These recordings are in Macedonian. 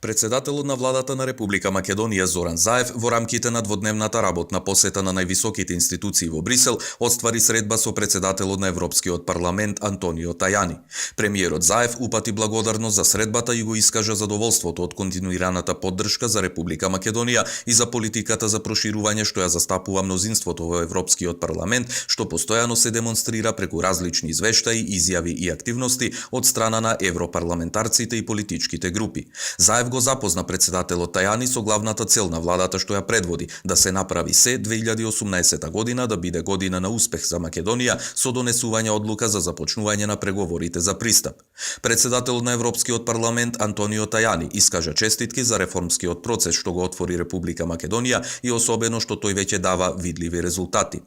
Председателот на владата на Република Македонија Зоран Заев во рамките на дводневната работна посета на највисоките институции во Брисел оствари средба со председателот на Европскиот парламент Антонио Тајани. Премиерот Заев упати благодарност за средбата и го искажа задоволството од континуираната поддршка за Република Македонија и за политиката за проширување што ја застапува мнозинството во Европскиот парламент, што постојано се демонстрира преку различни извештаи, изјави и активности од страна на европарламентарците и политичките групи. Заев го запозна председателот Тајани со главната цел на владата што ја предводи, да се направи се 2018 година да биде година на успех за Македонија со донесување одлука за започнување на преговорите за пристап. Председателот на Европскиот парламент Антонио Тајани искажа честитки за реформскиот процес што го отвори Република Македонија и особено што тој веќе дава видливи резултати.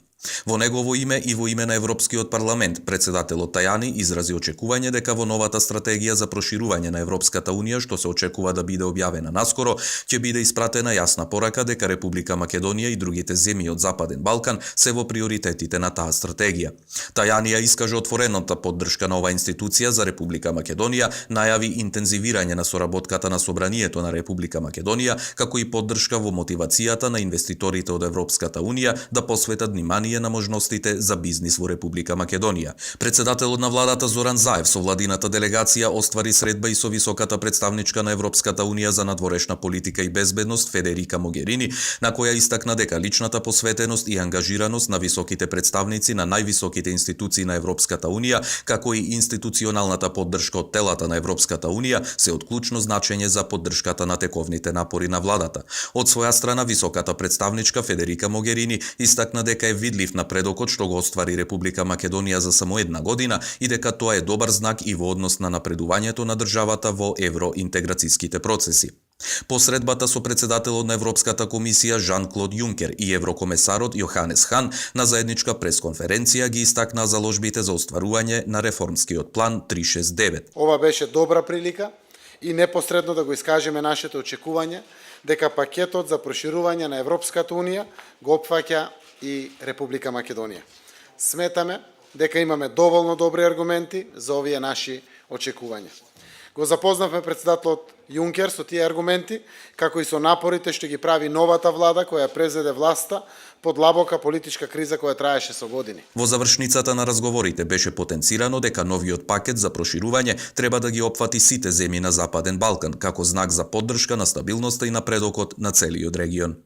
Во негово име и во име на Европскиот парламент, председателот Тајани изрази очекување дека во новата стратегија за проширување на Европската унија, што се очекува да биде објавена наскоро, ќе биде испратена јасна порака дека Република Македонија и другите земји од Западен Балкан се во приоритетите на таа стратегија. Тајани ја искажа отворената поддршка на оваа институција за Република Македонија, најави интензивирање на соработката на Собранието на Република Македонија, како и поддршка во мотивацијата на инвеститорите од Европската унија да посветат внимание на можностите за бизнис во Република Македонија. Председателот на владата Зоран Заев со владината делегација оствари средба и со високата представничка на Европската унија за надворешна политика и безбедност Федерика Могерини, на која истакна дека личната посветеност и ангажираност на високите представници на највисоките институции на Европската унија, како и институционалната поддршка од телата на Европската унија се од клучно значење за поддршката на тековните напори на владата. Од своја страна високата представничка Федерика Могерини истакна дека е видлив напредокот што го оствари Република Македонија за само една година и дека тоа е добар знак и во однос на напредувањето на државата во евроинтеграцијските процеси. По средбата со председателот на Европската комисија Жан-Клод Јункер и еврокомесарот Јоханес Хан на заедничка пресконференција ги истакнаа заложбите за остварување на реформскиот план 369. Ова беше добра прилика и непосредно да го искажеме нашите очекувања дека пакетот за проширување на Европската унија го опфаќа и Република Македонија. Сметаме дека имаме доволно добри аргументи за овие наши очекувања. Го запознавме председателот Јункер со тие аргументи, како и со напорите што ги прави новата влада која презеде власта под длабока политичка криза која траеше со години. Во завршницата на разговорите беше потенцирано дека новиот пакет за проширување треба да ги опфати сите земји на Западен Балкан, како знак за поддршка на стабилноста и напредокот на целиот регион.